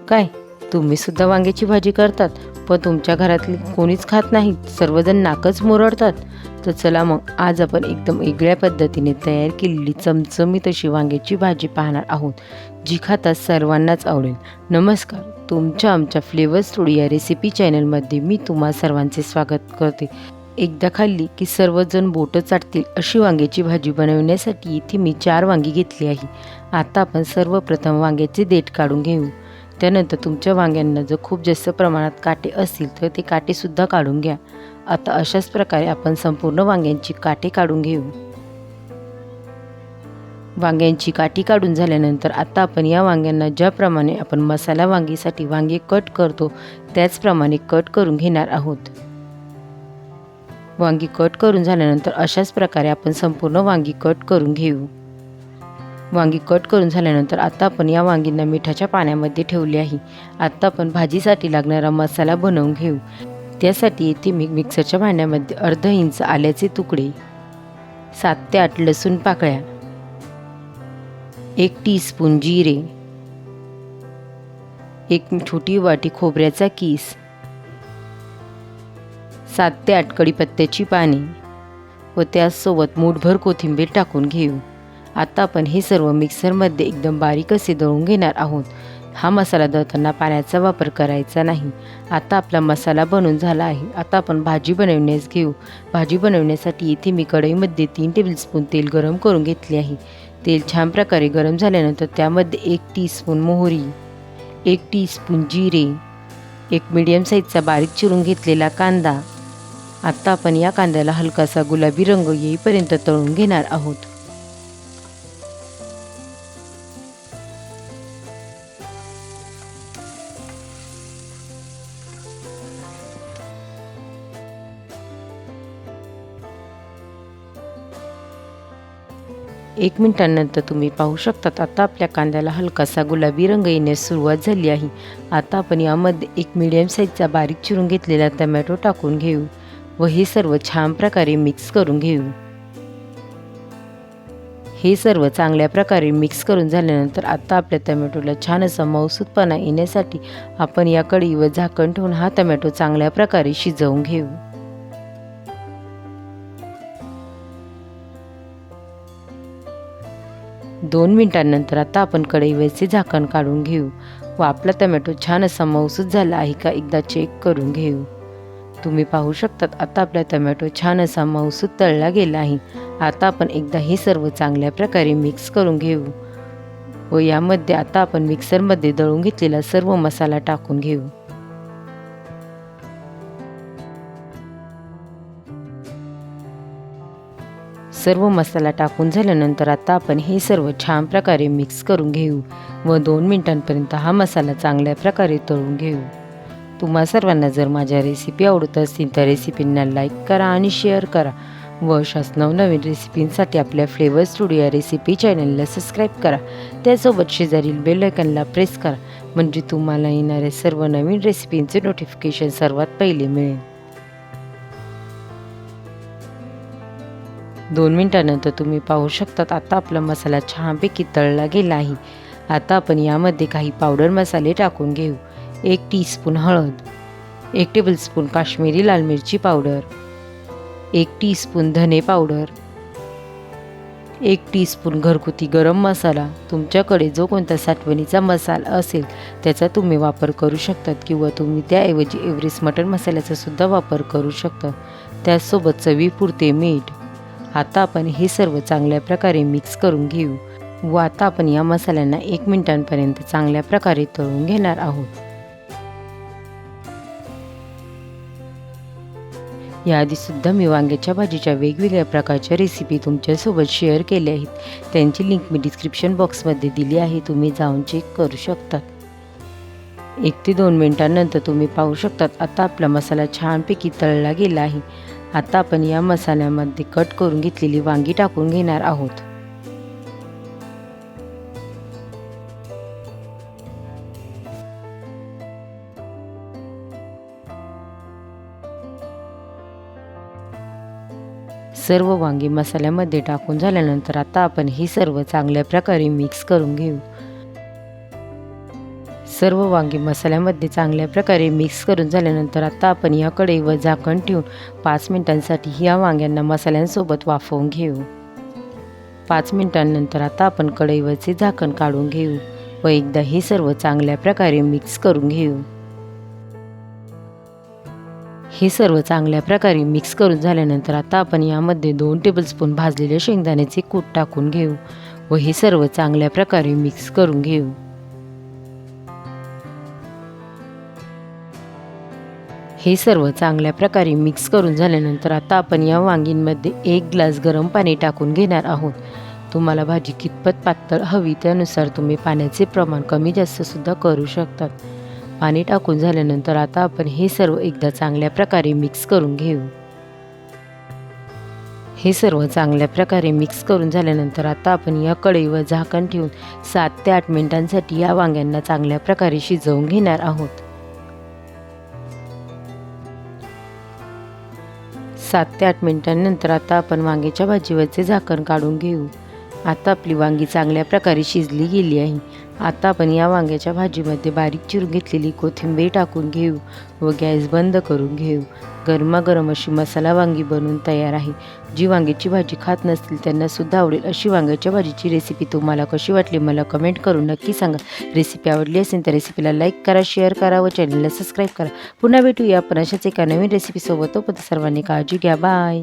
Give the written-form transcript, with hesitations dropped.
काय तुम्ही सुद्धा वांग्याची भाजी करतात, पण तुमच्या घरातली कोणीच खात नाहीत, सर्वजण नाकच मुरडतात? तर चला मग आज आपण एकदम वेगळ्या पद्धतीने तयार केलेली चमचमीत अशी वांग्याची भाजी पाहणार आहोत, जी खातात सर्वांनाच आवडेल. नमस्कार, तुमच्या आमच्या फ्लेवर स्टुडिओ या रेसिपी चॅनलमध्ये मी तुम्हा सर्वांचे स्वागत करते. एकदा खाल्ली की सर्वजण बोटं चाटतील अशी वांग्याची भाजी बनवण्यासाठी इथे मी 4 वांगी घेतली आहे. आता आपण सर्वप्रथम वांग्याचे देठ काढून घेऊ. त्यानंतर तुमच्या वांग्यांना जर खूप जास्त प्रमाणात काटे असतील तर ते काटेसुद्धा काढून घ्या. आता अशाच प्रकारे आपण संपूर्ण वांग्यांची काटे काढून घेऊ. वांग्यांची काठी काढून झाल्यानंतर आता आपण या वांग्यांना ज्याप्रमाणे आपण मसाला वांगीसाठी वांगे कट करतो त्याचप्रमाणे कट करून घेणार आहोत. वांगी कट करून झाल्यानंतर अशाच प्रकारे आपण संपूर्ण वांगी कट करून घेऊ. वांगी कट करून झाल्यानंतर आता आपण या वांगींना मिठाच्या पाण्यामध्ये ठेवले आहे. आता आपण भाजीसाठी लागणारा मसाला बनवून घेऊ. त्यासाठी इथे मी मिक्सरच्या भांड्यामध्ये अर्धा इंच आल्याचे तुकडे, 7 ते 8 लसूण पाकळ्या, 1 टीस्पून जिरे, 1 छोटी वाटी खोबऱ्याचा कीस, 7 ते 8 कढीपत्त्याची पाने व त्यासोबत मूठभर कोथिंबीर टाकून घेऊ. आता आपण हे सर्व मिक्सरमध्ये एकदम बारीक असे दळून घेणार आहोत. हा मसाला दळताना पाण्याचा वापर करायचा नाही. आता आपला मसाला बनवून झाला आहे. आता आपण भाजी बनवण्यास घेऊ. भाजी बनवण्यासाठी इथे मी कढईमध्ये 3 टेबलस्पून तेल गरम करून घेतले आहे. तेल छान प्रकारे गरम झाल्यानंतर त्यामध्ये 1 टीस्पून मोहरी, 1 टीस्पून जिरे, 1 मीडियम साईजचा बारीक चिरून घेतलेला कांदा. आता आपण या कांद्याला हलकासा गुलाबी रंग येईपर्यंत तळून घेणार आहोत. एक मिनिटानंतर तुम्ही पाहू शकतात आता आपल्या कांद्याला हलकासा गुलाबी रंग येण्यास सुरुवात झाली आहे. आता आपण यामध्ये 1 मीडियम साईजचा बारीक चिरून घेतलेला टोमॅटो टाकून घेऊ व हे सर्व छान प्रकारे मिक्स करून घेऊ. हे सर्व चांगल्या प्रकारे मिक्स करून झाल्यानंतर आता आपल्या टोमॅटोला छान असा मऊसूतपणा येण्यासाठी आपण या कढईवर झाकण ठेवून हा टोमॅटो चांगल्या प्रकारे शिजवून घेऊ. दोन मिनिटांनंतर आता आपण कढईवरचे झाकण काढून घेऊ व आपला टोमॅटो छान असा मऊसूत झाला आहे का एकदा चेक करून घेऊ. तुम्ही पाहू शकतात आता आपला टोमॅटो छान असा मऊसूत तळला गेला आहे. आता आपण एकदा हे सर्व चांगल्या प्रकारे मिक्स करून घेऊ व यामध्ये आता आपण मिक्सरमध्ये दळून घेतलेला सर्व मसाला टाकून घेऊ. सर्व मसाला टाकून झाल्यानंतर आता आपण हे सर्व छान प्रकारे मिक्स करून घेऊ व 2 मिनिटांपर्यंत हा मसाला चांगल्या प्रकारे तळून घेऊ. तुम्हा सर्वांना जर माझ्या रेसिपी आवडत असतील तर रेसिपींना लाईक करा आणि शेअर करा व अशाच नवनवीन रेसिपींसाठी आपल्या फ्लेवर स्टुडिओ या रेसिपी चॅनलला सबस्क्राईब करा. त्यासोबत शेजारील बेल आयकॉनला प्रेस करा म्हणजे तुम्हाला येणाऱ्या सर्व नवीन रेसिपींचे नोटिफिकेशन सर्वात पहिले मिळेल. 2 मिनिटांनंतर तुम्ही पाहू शकतात आता आपला मसाला छानपैकी तळला गेला आहे. आता आपण यामध्ये काही पावडर मसाले टाकून घेऊ. 1 टीस्पून हळद, 1 टेबलस्पून काश्मीरी लाल मिरची पावडर, 1 टीस्पून धने पावडर, 1 टीस्पून घरगुती गरम मसाला. तुमच्याकडे जो कोणता साठवणीचा मसाला असेल त्याचा तुम्ही वापर करू शकतात किंवा तुम्ही त्याऐवजी एव्हरेस्ट मटण मसाल्याचा सुद्धा वापर करू शकता. त्याचसोबत चवीपुरते मीठ. आता आपण हे सर्व चांगल्या प्रकारे मिक्स करून घेऊ व आता आपण या मसाल्यांना 1 मिनिटांपर्यंत चांगल्या प्रकारे तळून घेणार आहोत. याआधीसुद्धा मी वांग्याच्या भाजीच्या वेगवेगळ्या प्रकारच्या रेसिपी तुमच्यासोबत शेअर केल्या आहेत. त्यांची लिंक मी डिस्क्रिप्शन बॉक्समध्ये दिली आहे, तुम्ही जाऊन चेक करू शकता. 1 ते 2 मिनिटांनंतर तुम्ही पाहू शकतात आता आपला मसाला छानपैकी तळला गेला आहे. आता आपण या मसाल्यामध्ये कट करून घेतलेली वांगी टाकून घेणार आहोत. सर्व वांगी मसाल्यामध्ये टाकून झाल्यानंतर आता आपण हे सर्व चांगल्या प्रकारे मिक्स करून घेऊ. सर्व वांगी मसाल्यामध्ये चांगल्या प्रकारे मिक्स करून झाल्यानंतर आता आपण या कढईवर झाकण ठेवून 5 मिनिटांसाठी या वांग्यांना मसाल्यांसोबत वाफवून घेऊ. 5 मिनिटांनंतर आता आपण कढईवरचे झाकण काढून घेऊ व एकदा हे सर्व चांगल्या प्रकारे मिक्स करून घेऊ. हे सर्व चांगल्या प्रकारे मिक्स करून झाल्यानंतर आता आपण यामध्ये 2 टेबलस्पून भाजलेले शेंगदाण्याचे कूट टाकून घेऊ व हे सर्व चांगल्या प्रकारे मिक्स करून घेऊ. हे सर्व चांगल्या प्रकारे मिक्स करून झाल्यानंतर आता आपण या वांगींमध्ये 1 ग्लास गरम पाणी टाकून घेणार आहोत. तुम्हाला भाजी कितपत पातळ हवी त्यानुसार तुम्ही पाण्याचे प्रमाण कमी जास्त सुद्धा करू शकतात. पाणी टाकून झाल्यानंतर आता आपण हे सर्व एकदा चांगल्या प्रकारे मिक्स करून घेऊ. हे सर्व चांगल्या प्रकारे मिक्स करून झाल्यानंतर आता आपण या कढईवर झाकण ठेवून 7 ते 8 मिनिटांसाठी या वांग्यांना चांगल्या प्रकारे शिजवून घेणार आहोत. 7 ते 8 मिनिटांनंतर आता आपण वांग्याच्या भाजीवरचे झाकण काढून घेऊ. आता आपली वांगी चांगल्या प्रकारे शिजली गेली आहे. आता आपण या वांग्याच्या भाजीमध्ये बारीक चिरून घेतलेली कोथिंबीर टाकून घेऊ व गॅस बंद करून घेऊ. गरमागरम अशी मसाला वांगी बनवून तयार आहे. जी वांग्याची भाजी खात नसतील त्यांना सुद्धा आवडेल अशी वांग्याच्या भाजीची रेसिपी तुम्हाला कशी वाटली मला कमेंट करून नक्की सांगा. रेसिपी आवडली असेल तर रेसिपीला लाईक करा, शेअर करा व चॅनलला सबस्क्राईब करा. पुन्हा भेटूया आपण अशाच एका नवीन रेसिपीसोबत. तोपर्यंत सर्वांनी काळजी घ्या. बाय.